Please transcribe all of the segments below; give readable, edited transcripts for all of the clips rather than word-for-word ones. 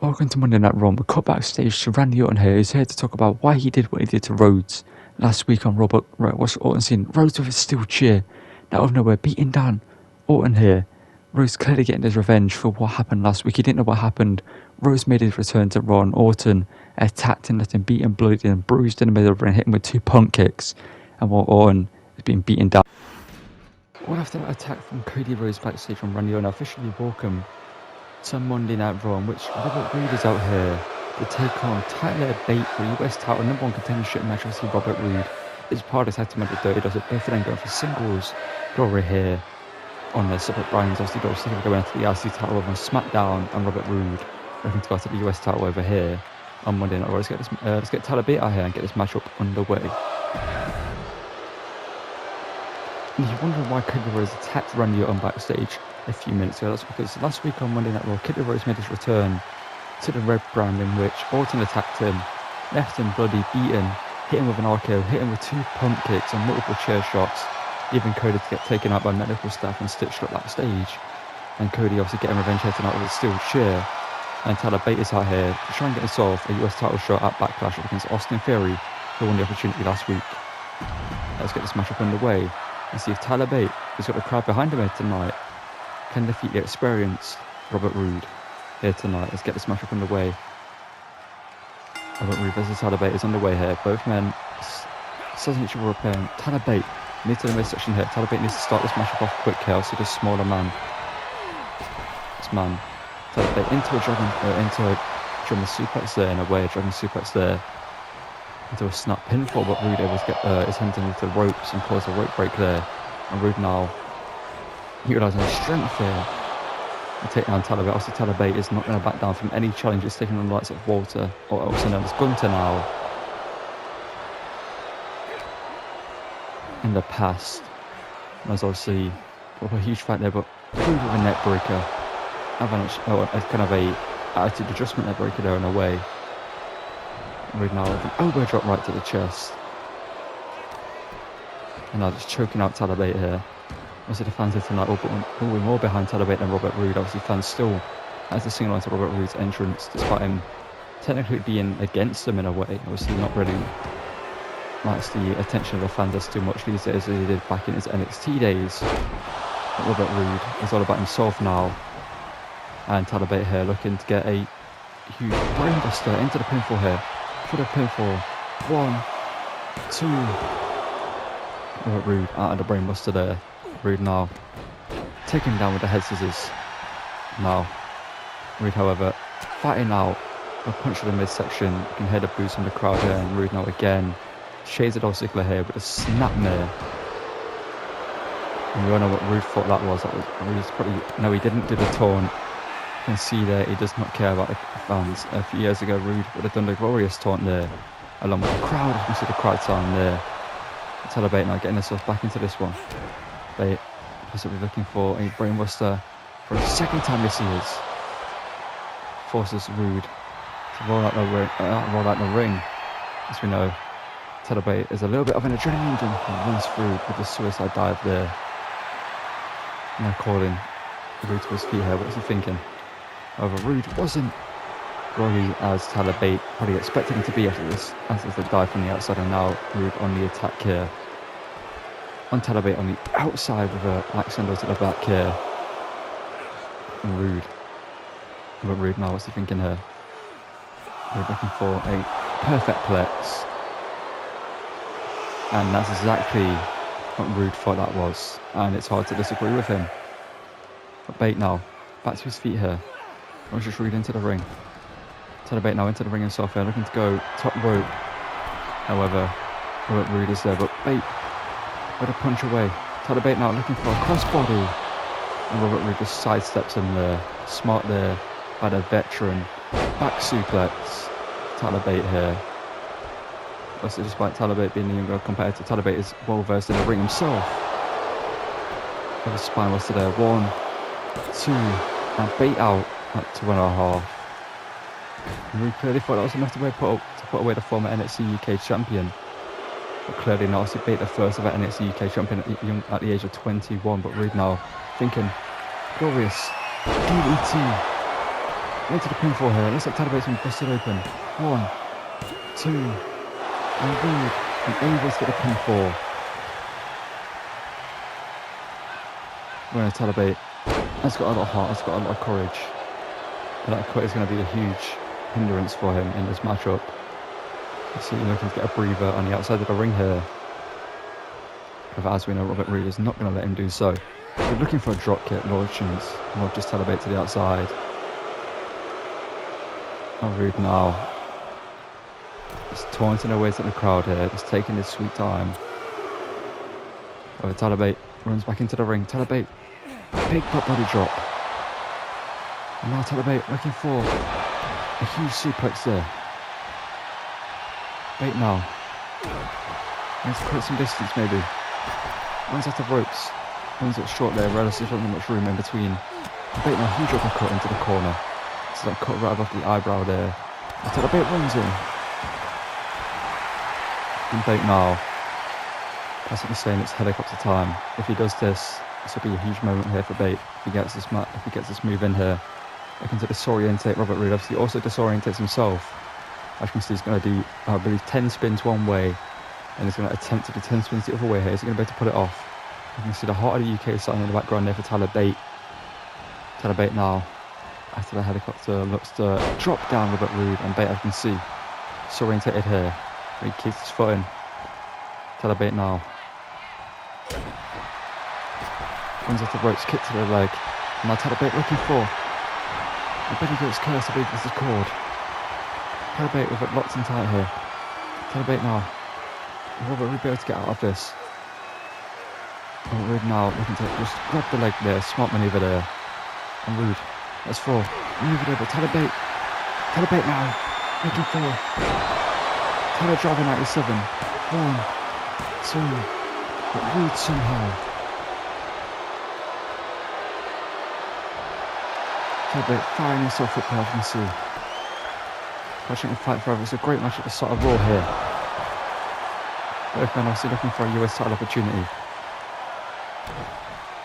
Welcome to Monday Night Raw. We cut backstage to Randy Orton here. He's here to talk about why he did what he did to Rhodes last week on Robert. What's Orton seen? Rhodes with a steel chair, out of nowhere, beating down Orton here. Rhodes clearly getting his revenge for what happened last week. He didn't know what happened. Rhodes made his return to Raw, and Orton attacked and let him beat him, bloodied and bruised in the middle of the ring, hit him with 2 punt kicks. And while Orton is being beaten down. All after that attack from Cody Rhodes backstage from Randy Orton, officially welcome to Monday Night Raw, in which Robert Roode is out here to take on Tyler Bate for the US title #1 contendership match. Obviously, Robert Roode is part of the tag team at the Dirty Does It. Both of them going for singles glory here on their separate brands. Obviously, Dolph Ziggler going into the IC title over on SmackDown, and Robert Roode looking to go to the US title over here on Monday Night Raw. Let's get Tyler Bate out here and get this matchup underway. And you're wondering why Cody Rhodes attacked Randy Orton backstage a few minutes ago. That's because last week on Monday Night Raw, Cody Rhodes made his return to the red brand, in which Orton attacked him, left him bloody, beaten, hit him with an RKO, hit him with 2 pump kicks and multiple chair shots, leaving Cody to get taken out by medical staff and stitched up backstage. And Cody obviously getting revenge here tonight with a steel chair. And Tyler Bate is out here to try and get himself a US title shot at Backlash against Austin Theory, who won the opportunity last week. Let's get this matchup underway and see if Tyler Bate has got the crowd behind him here tonight, can defeat the experienced Robert Roode here tonight. Let's get this matchup underway. Robert Roode versus Tyler Bate is underway here. Both men sizing each other up here. Tyler Bate needs to the midsection here. Tyler Bate needs to start this matchup off quick here. So this smaller man. This man. Tyler Bate into a German suplex there, in a way, a German suplex there. Into a snap pinfall, but Roode able to get his hands into the ropes and cause a rope break there. And Roode now utilising his strength here and take down Tyler Bate. Obviously, Tyler Bate is not going to back down from any challenge. He's taking on the likes of Walter, or also known as Gunter now, in the past. There's obviously a huge fight there, but Roode with a neck breaker. Kind of a attitude adjustment neck breaker there in a way. Roode now with an elbow drop right to the chest. And now just choking out Tyler Bate here. Obviously the fans here tonight will be more behind Tyler Bate than Robert Roode. Obviously fans still as to sing along to Robert Roode's entrance, despite him technically being against them in a way. Obviously not really likes the attention of the fans as too much these days as he did back in his NXT days. But Robert Roode is all about himself now. And Tyler Bate here looking to get a huge brainbuster into the pinfall here. For the pinfall. 1, 2. Robert Roode out of the brainbuster there. Roode now taking him down with the head scissors. Now Roode, however, fighting out a punch to the midsection. You can hear the boos from the crowd here, and Roode now again shades of Dolph Ziggler here with a snapmare. And we all know what Roode thought that was. Roode's probably, no, he didn't do the taunt. You can see there he does not care about the fans. A few years ago, Roode would have done the glorious taunt there, along with the crowd. You can see the crowd sound there. Tyler Bate now getting himself back into this one. Bate possibly looking for a brainbuster for a second time this year. Forces Roode to roll out the ring. As we know, Tyler Bate is a little bit of an adrenaline junkie. Runs through with the suicide dive there. Now calling Roode to his feet here. What's he thinking? However, Roode wasn't groggy as Tyler Bate probably expected him to be after this, as the dive from the outside, and now Roode on the attack here. On Tyler Bate on the outside with a axe handle to the back here. And Roode. But Roode now, what's he thinking here? Roode looking for a perfect plex. And that's exactly what Roode thought that was. And it's hard to disagree with him. But Bate now, back to his feet here. Or just Roode into the ring. Tyler Bate now into the ring himself here, looking to go top rope. However, Robert Roode is there, but Bate with a punch away. Tyler Bate now looking for a crossbody. And Robert Roode just sidesteps him there. Smart there by the veteran. Back suplex. Tyler Bate here. Also, despite Tyler Bate being the younger competitor, Tyler Bate is well versed in the ring himself. With a spine buster there. 1, 2, and Bate out at 2.5. And we clearly thought that was enough to put away the former NXT UK champion. But clearly not. Obviously Bate the first ever NXT UK champion at the age of 21. But Roode now thinking, glorious DDT. Into the pinfall here. Looks like Tyler Bate's been busted open. 1, 2, and Roode able to get the pinfall. Whereas Tyler Bate has got a lot of heart, has got a lot of courage. But that cut is going to be a huge hindrance for him in this matchup. You see him looking to get a breather on the outside of the ring here. But as we know, Robert Roode is not going to let him do so. We're looking for a drop kick, launches just Tyler Bate to the outside. And Roode now. Just taunting away to the crowd here, just taking his sweet time. Over Tyler Bate runs back into the ring. Tyler Bate, big butt body drop. And now Tyler Bate looking for a huge suplex there. Bate now. Needs to create some distance maybe. Runs out of ropes. Runs it short there, relatively not much room in between. Bate now, huge uppercut into the corner. So that cut right above the eyebrow there. And Tyler Bate runs in. And Bate now. As I was saying, it's helicopter time. If he does this will be a huge moment here for Bate. If he gets this move in here. Looking to disorientate Robert Roode. Obviously also disorientates himself. As you can see, he's going to do, I believe, 10 spins one way. And he's going to attempt to do 10 spins the other way here. Is he going to be able to put it off? You can see the heart of the UK starting in the background there for Tyler Bate. Tyler Bate now, after the helicopter, looks to drop down Robert Roode. And Bate, as you can see, disorientated here. He keeps his foot in. Tyler Bate now. Runs off the ropes, kick to the leg. And now Tyler Bate looking for a Betty Goat's curse, I believe this is called. Tyler Bate with it locked in tight here. Tyler Bate now. Robert Roode be able to get out of this. Robert Roode now looking to just grab the leg there. Smart manoeuvre there. And Roode. That's 4. Manoeuvre there, but Tyler Bate now. Looking for Tyler driving 97. 1, 2. But Roode somehow. Tyler Bate firing himself up there, as you can see. Watching him fight forever. It's a great match at the start of Raw here. Both men obviously looking for a US title opportunity.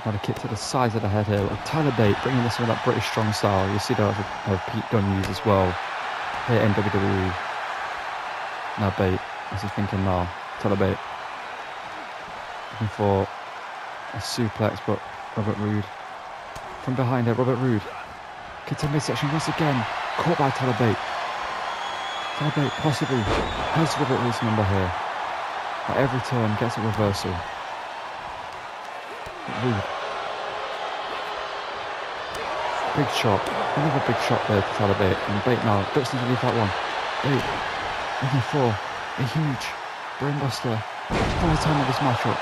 Another kick to the sides of the head here. Tyler Bate bringing this with that British strong style. You see that of Pete Dunne use as well here in WWE. Now Bate, what's he thinking now? Tyler Bate looking for a suplex, but Robert Roode from behind here. Robert Roode kick to midsection once again, caught by Tyler Bate. Tyler Bate possibly has Robert Roode's number here. At every turn gets a reversal. Roode. Big shot. Another big shot there to Tyler Bate. And Bate now ducks underneath that one. Bate looking for a huge brainbuster for the time of this matchup.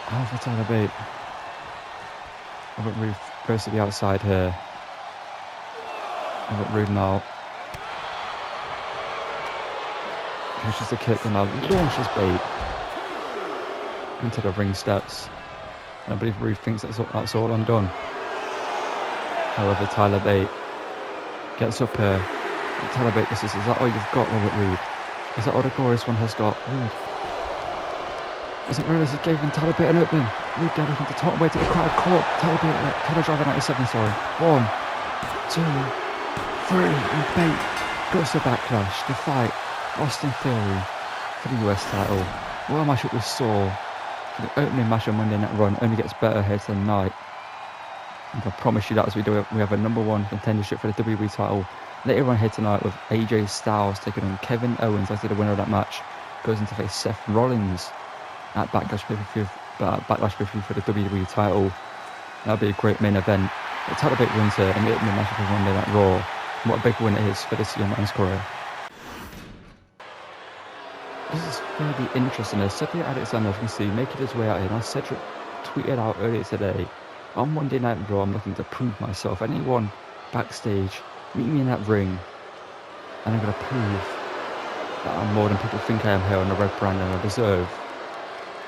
How for Tyler Bate. Robert Roode goes to the outside here. Robert Roode now pushes the kick and now launches Bate into the ring steps. And I believe Roode thinks that's all undone. However, Tyler Bate gets up here. And Tyler Bate says, is that all you've got, Robert Roode? Is that all the glorious one has got? Roode doesn't realise he's giving Tyler Bate an opening. Roode there looking to talk away to the crowd. Caught Tyler driver 97, sorry. 1, 2, 3, and Bate goes to Backlash to fight Austin Theory for the US title. Well, matchup we saw for the opening match on Monday Night Raw only gets better here tonight. And I promise you that as we do it, we have a #1 contendership for the WWE title later on here tonight with AJ Styles taking on Kevin Owens. After the winner of that match goes into face Seth Rollins at Backlash pay-per-view for the WWE title. That'll be a great main event. But Tyler Bate wins here in the opening match of Monday Night Raw. And what a big win it is for this young man's career. This is fairly interesting. Cedric Alexander, as you can see, making his way out here. Now Cedric tweeted out earlier today, on Monday Night Raw, I'm looking to prove myself. Anyone backstage, meet me in that ring, and I'm going to prove that I'm more than people think I am here on the red brand, and I deserve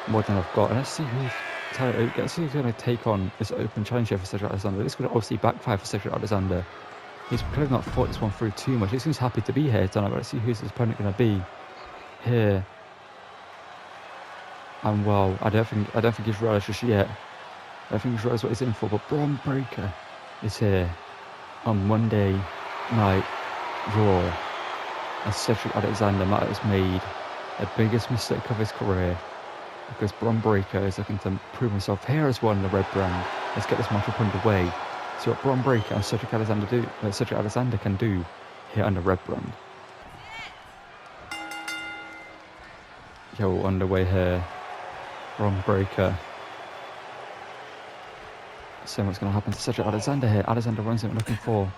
more than I've got. And let's see who's going to take on this open challenge here for Cedric Alexander. This could obviously backfire for Cedric Alexander. He's clearly not thought this one through too much. He seems happy to be here tonight, but let's see who's his opponent going to be here. And well, I don't think he's realised just yet. I don't think he's realised what he's in for, but Bron Breaker is here. on Monday Night Raw, as Cedric Alexander might have made the biggest mistake of his career, because Bron Breaker is looking to prove himself here as well in the red brand. Let's get this matchup underway. See what Bron Breaker and Cedric Alexander can do here on the red brand. Yo, underway here. Bron Breaker. See what's going to happen to Cedric Alexander here. Alexander runs in looking for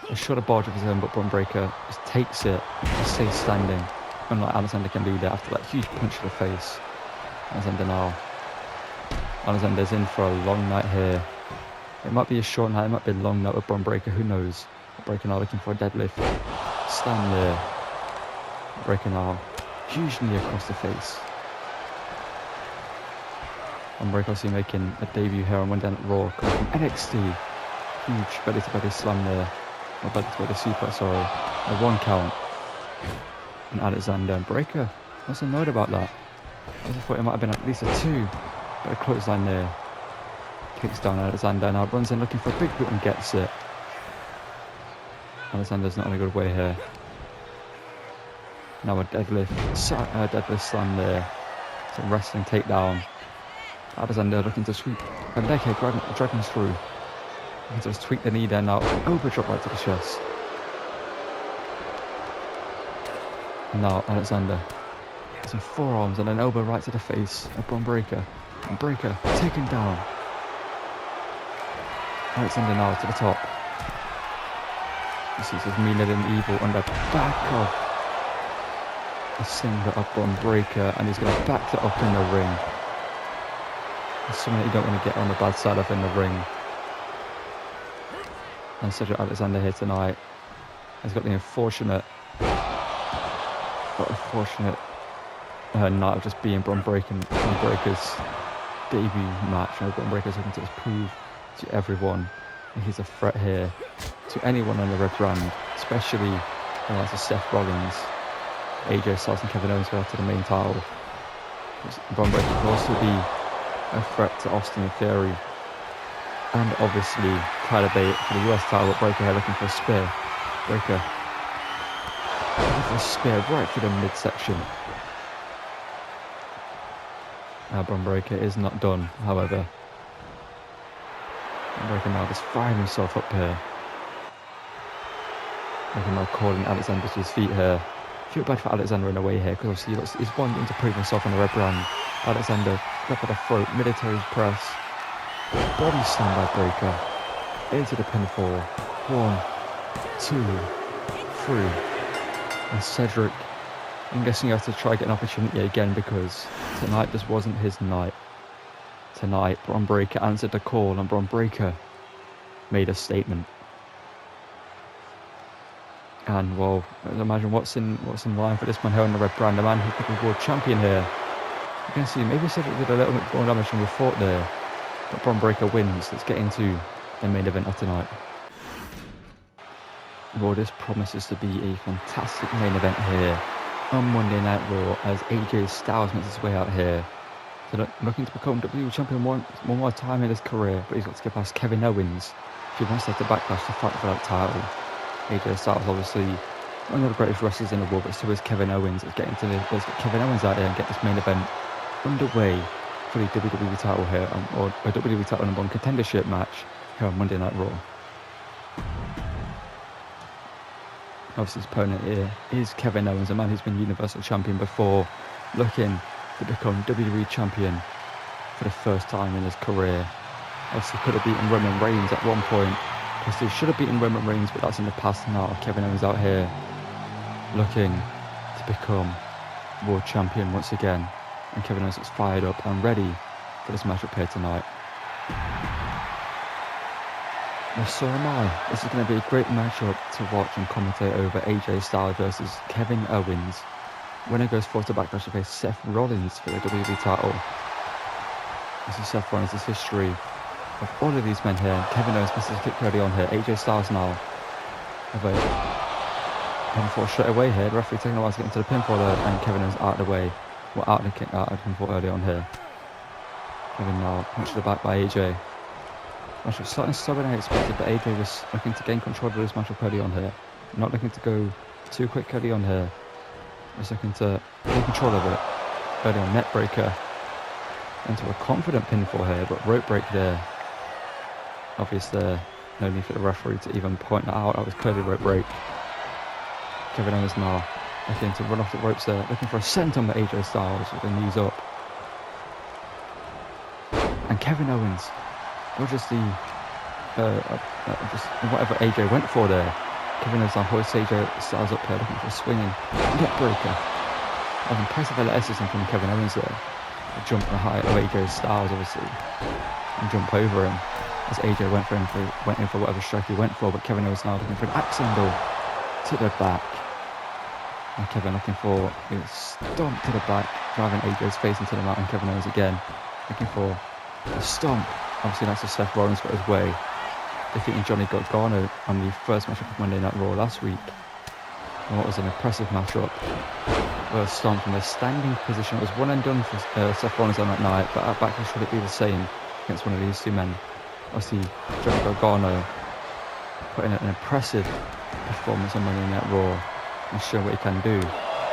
a shorter barge of his own, but Bron Breaker just takes it and stays standing. Unlike Alexander can do that after that huge punch to the face. Alexander's in for a long night here. It might be a short night, it might be a long night with Bron Breaker, who knows. Breaker now looking for a deadlift. Slam there. Breaker now. Huge knee across the face. Bron Breaker obviously making a debut here on Monday Night Raw, coming from NXT. Huge belly to belly slam there. Or belly to belly super, sorry. A 1 count. And Alexander and Breaker. I was annoyed about that. I thought it might have been at least a 2. But a clothesline there. Kicks down Alexander, now runs in looking for a big boot and gets it. Alexander's not in a good way here. Now a deadlift slam there. Some wrestling takedown. Alexander looking to sweep a leg kick, dragging through. He can just tweak the knee there now. Over drop right to the chest. And now Alexander. Some forearms and an elbow right to the face of Bron Breaker. And Breaker taken down. Alexander now to the top. This is meaner than evil on the back of a single up Bron Breaker, and he's going to back that up in the ring. It's something that you don't want to get on the bad side of in the ring. And Cedric Alexander here tonight has got the unfortunate night of just being Bron Breaker's debut match. You know, Bron Breaker's looking to just prove to everyone that he's a threat here to anyone on the red brand, especially the likes of Seth Rollins, AJ Styles and Kevin Owens go after the main title. Bron Breaker can also be a threat to Austin Theory, and obviously Tyler Bate for the US title. Breaker here looking for a spear. Breaker looking for a spear right through the midsection. Bron Breaker is not done, however. Breaker now just firing himself up here. Breaker now calling Alexander to his feet here. I feel bad for Alexander in a way here, because obviously he's wanting to prove himself on the red brand. Alexander, grab at the throat, military press. Body slam by Breaker. Into the pinfall. 1, 2, 3. And Cedric, I'm guessing he has to try to get an opportunity again, because tonight just wasn't his night. Tonight, Bron Breaker answered the call, and Bron Breaker made a statement. And well, imagine what's in line for this man here on the red brand, the man who could be world champion here. You can see maybe Cedric did a little bit more damage than we thought there, but Bron Breaker wins. Let's get into the main event of tonight. Well, this promises to be a fantastic main event here on Monday Night Raw, as AJ Styles makes his way out here. So looking to become WWE champion one more time in his career, but he's got to get past Kevin Owens if he wants to have the backlash to fight for that title. AJ Styles obviously one of the greatest wrestlers in the world, but so is Kevin Owens. Let's get Kevin Owens out there and get this main event underway for the WWE title here, or a WWE title number 1 contendership match here on Monday Night Raw. Obviously his opponent here is Kevin Owens, a man who's been Universal Champion before, looking to become WWE Champion for the first time in his career. Obviously could have beaten Roman Reigns at one point. Obviously should have beaten Roman Reigns, but that's in the past now. Kevin Owens out here looking to become World Champion once again. And Kevin Owens is fired up and ready for this matchup here tonight. Well, so am I. This is going to be a great matchup to watch and commentate over. AJ Styles versus Kevin Owens. Winner goes forward to Backlash to face Seth Rollins for the WWE title. This is Seth Rollins' history of all of these men here. Kevin Owens misses a kick early on here. AJ Styles now have a pinfall straight away here. The referee taking a while to get into the pinfall there, and Kevin Owens out of the way. Well, out of the pinfall early on here. Kevin now punched to the back by AJ. Match was starting slower than I expected, but AJ was looking to gain control of this matchup early on here. Not looking to go too quick early on here. Was looking to gain control of it early on. Net breaker into a confident pinfall here, but rope break there. Obviously, no need for the referee to even point that out. That was clearly rope break. Kevin Owens now looking to run off the ropes there, looking for a senton by AJ Styles with the knees up. And Kevin Owens, or just the just whatever AJ went for there. Kevin Owens now hoists AJ Styles up here, looking for a swinging neck breaker. An impressive athleticism from Kevin Owens there. A jump on the height of AJ Styles, obviously, and jump over him as AJ went in for whatever strike he went for. But Kevin Owens now looking for an axe handle to the back. And Kevin looking for a stomp to the back, driving AJ's face into the mat, and Kevin Owens again looking for a stomp. Obviously that's as Seth Rollins got his way, defeating Johnny Gargano on the first matchup of Monday Night Raw last week. And what was an impressive matchup. Well, stomp from a standing position. It was one and done for Seth Rollins on that night, but at Backlash should it be the same against one of these two men? Obviously Johnny Gargano putting in an impressive performance on Monday Night Raw and show what he can do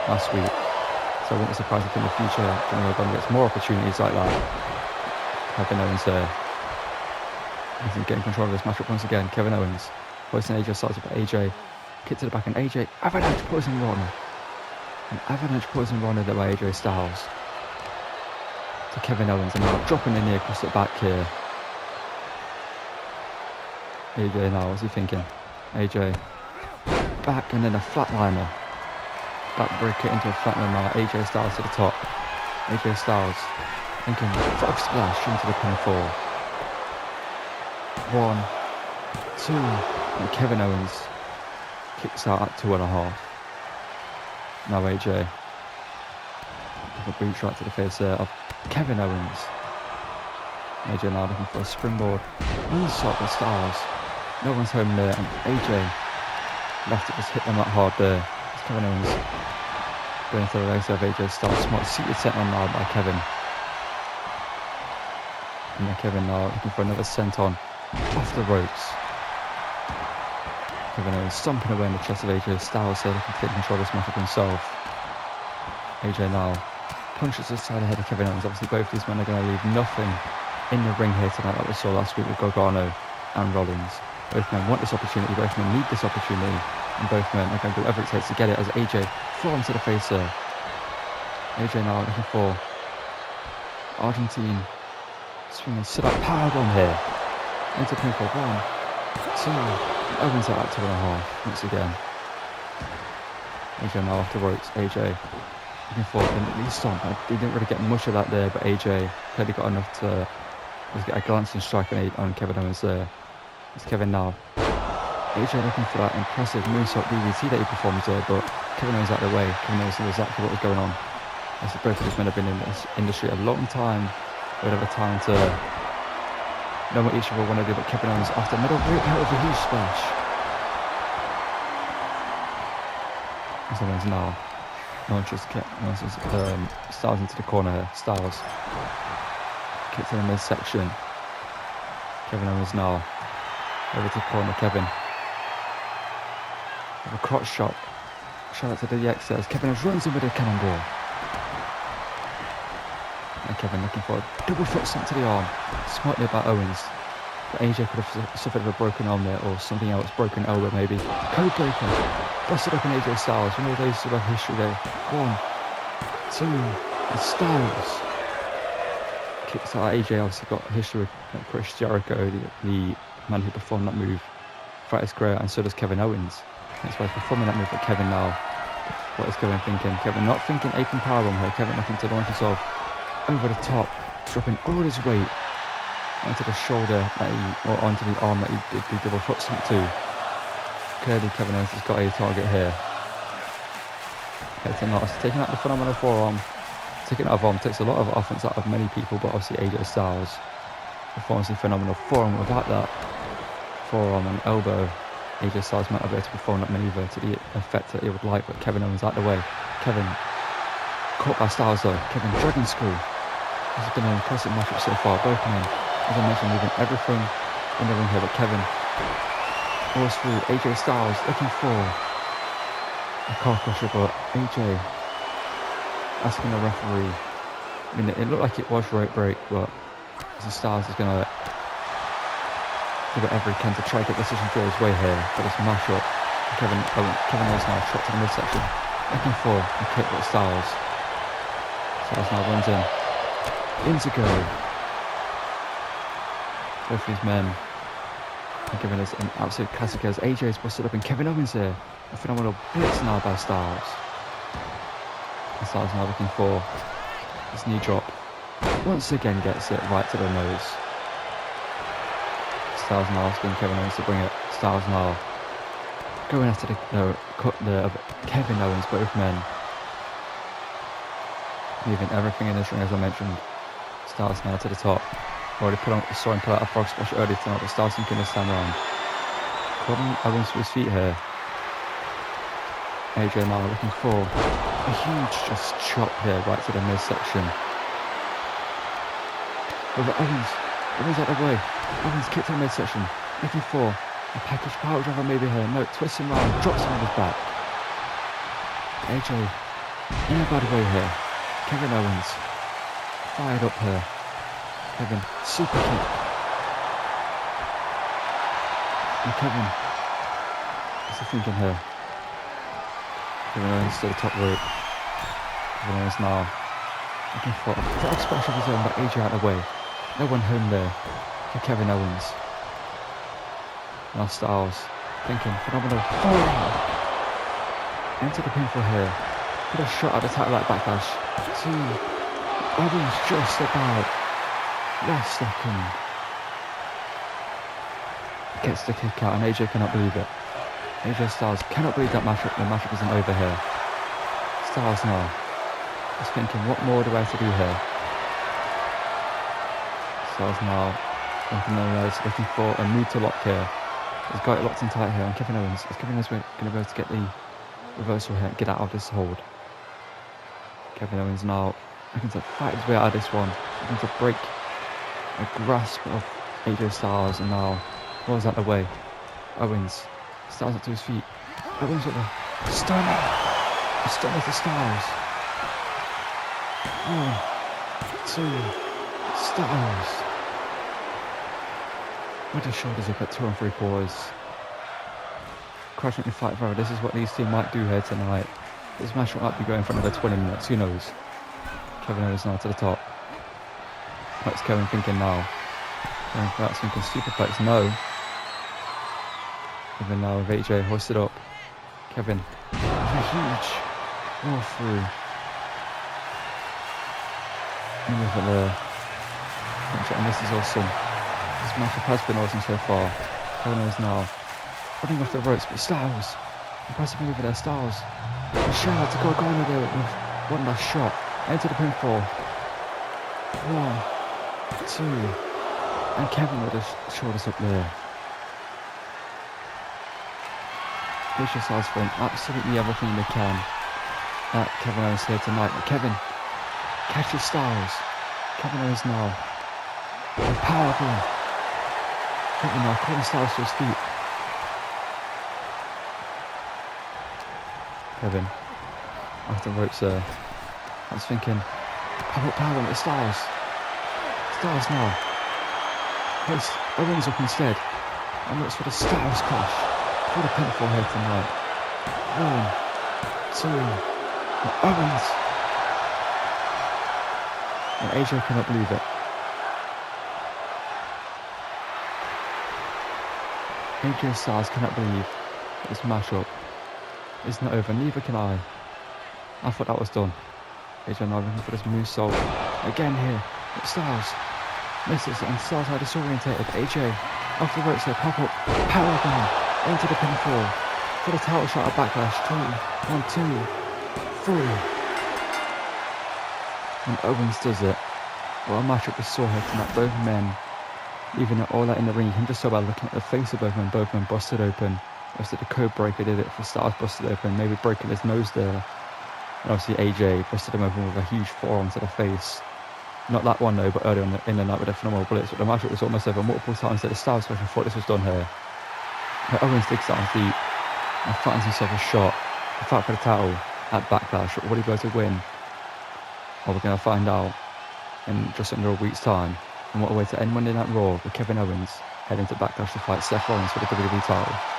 last week. So I wouldn't be surprised if in the future Johnny Gargano gets more opportunities like that. Kevin Owens there. He's getting control of this matchup once again. Kevin Owens hoisting AJ Styles up at AJ. Kick to the back and AJ. Avalanche Poison Rana. An avalanche Poison Rana there by AJ Styles. To Kevin Owens and now dropping the knee across the back here. AJ now, what's he thinking? AJ back and then a flatliner. Back breaker into a flatliner now. AJ Styles to the top. AJ Styles thinking frog splash into the pinfall. 1, 2, and Kevin Owens kicks out at 2.5. Now AJ with a boot shot to the face there of Kevin Owens. AJ now looking for a springboard moonsault with Styles. No one's home there, and AJ left it, just hit them that hard there. It's Kevin Owens going to the legs of AJ Styles. Smart seated senton now by Kevin. And then Kevin now looking for another senton off the ropes. Kevin Owens stomping away in the chest of AJ Styles here, looking to take control of this matchup himself. AJ now punches the side of the head of Kevin Owens. Obviously both these men are going to leave nothing in the ring here tonight, like we saw last week with Gargano and Rollins. Both men want this opportunity, both men need this opportunity, and both men are going to do whatever it takes to get it as AJ falls to the face there. AJ now looking for Argentine swinging sit-up powerbomb here. Into pinfall. 1, 2, Owens out at 2.5 once again. AJ now off the ropes. AJ looking for an knee stomp. He didn't really get much of that there, but AJ clearly got enough to just get a glancing strike on Kevin Owens there. It's Kevin now. AJ looking for that impressive moonsault DDT that he performed there, but Kevin Owens out of the way. Kevin Owens knew exactly what was going on. As both of these men have been in this industry a long time, they would have time to know what each other want to do, but Kevin Owens off the middle rope out of a huge splash. As Owens now launches Styles into the corner here. Styles kick to the midsection. Kevin Owens now over to the corner. Kevin with a crotch shot. Shout out to the X there as Kevin Owens runs in with a cannonball. And Kevin looking for a double foot stomp to the arm. Smartly about Owens. But AJ could have suffered a broken arm there or something else. Broken elbow maybe. Code breaker. Busted up in AJ Styles. One of those who have history there. 1, 2, and Styles kicks out. AJ obviously got history with Chris Jericho, the man who performed that move throughout his career, and so does Kevin Owens. That's why he's performing that move for Kevin now. What is Kevin thinking? Kevin not thinking apron powerbomb here. Kevin looking to launch himself over the top, dropping all his weight onto the shoulder or onto the arm that he did the double foot stomp to. Clearly Kevin Owens has got a target here. Taking out the phenomenal forearm. Taking out of arm takes a lot of offense out of many people, but obviously AJ Styles performs a phenomenal forearm. Without that forearm and elbow, AJ Styles might not be able to perform that maneuver to the effect that he would like, but Kevin Owens out the way. Kevin caught by Styles though. Kevin dragon screw. This has been an impressive matchup so far. Both men, as I mentioned, moving everything in the ring here, but Kevin goes through. AJ Styles looking for a car crusher, but AJ asking the referee. I mean, it looked like it was rope break, but Styles is going to do whatever he can to try to get the decision through his way here for this mashup. Kevin Owens now shot to the midsection, looking for a kick with Styles. Styles now runs in to go. Both these men are giving us an absolute classic as AJ's busted up and Kevin Owens here. A phenomenal blitz now by Styles. And Styles now looking for his knee drop. Once again gets it right to the nose. Styles now asking Kevin Owens to bring it. Styles now going after the Kevin Owens, both men. Leaving everything in this ring as I mentioned. Styles now to the top. Already saw him pull out a frog splash early tonight, but Styles thinking this time around. Kevin Owens to his feet here. AJ now looking for a huge just chop here right to the midsection. Over Owens out of the way. Owens kicked to the midsection, looking for a package power driver maybe here. No, twists him around, drops him on his back. AJ in a bad way here. Kevin Owens fired up here. Kevin, super kick. And Kevin, what's he thinking here? Kevin Owens to the top rope. Kevin Owens now looking for a frog splash of his own, but AJ out of the way. No one home there for Kevin Owens. Now Styles thinking phenomenal forearm. Enter the pinfall here. Put a shot at the title like backlash. To Owens just about last second. Gets the kick out and AJ cannot believe it. AJ Styles cannot believe that matchup. The matchup isn't over here. Styles now is thinking, what more do I have to do here? Styles now looking for a move to lock here. He's got it locked in tight here on Kevin Owens. Is Kevin Owens going to be able to get the reversal here, get out of this hold? Kevin Owens now looking to fight his way out of this one, looking to break a grasp of AJ Styles, and now rolls out the way. Owens, Styles up to his feet. Owens with a stunner. A stunner to Styles. 1, 2, Styles. With his shoulders up at 2 3/4. Crushing the fight forever. This is what these two might do here tonight. This match might be going for another 20 minutes. Who knows? Kevin Owens now to the top. What's Kevin thinking now? Going for that thinking superplex. No. Kevin now with AJ hoisted up. Kevin with a huge roll through. And look at there. And this is awesome. This matchup has been awesome so far. Kevin Owens now running off the ropes, but Styles, impressive move there, Styles. A shout to go on there with one last shot. Into the pinfall. 1, 2, and Kevin with his shoulders up there. AJ Styles throwing absolutely everything they can at Kevin Owens here tonight. But Kevin catches Styles. Kevin Owens now. A powerbomb. Kevin now calling Styles to his feet. Kevin off the ropes there. I was thinking, power with Styles. Styles now. Place Owens up instead. And looks for the Styles clash. For the pinfall here tonight. 1, 2, and Owens. And AJ cannot believe it. AJ Styles cannot believe that this matchup is not over. Neither can I. I thought that was done. AJ now looking for this moonsault again here. But Styles misses and Styles now disorientated. AJ off the ropes there, pop up, powerbomb into the pinfall for the title shot at backlash. 1, 2, 3. And Owens does it. What a matchup we saw here tonight. Both men leaving it all out in the ring. You can just tell by looking at the face of both men busted open. Obviously the code breaker did it for Styles, busted open, maybe breaking his nose there. And obviously AJ busted him open with a huge forearm to the face. Not that one though, but earlier in the night with the phenomenal bullets. But the match was almost over. Multiple times that the Styles special thought this was done here. But Owens digs out on feet and finds himself a shot. A fight for the title at Backlash. Will he go to win? Well, we're going to find out in just under a week's time. And what a way to end Monday Night Raw with Kevin Owens heading to Backlash to fight Seth Rollins for the WWE title.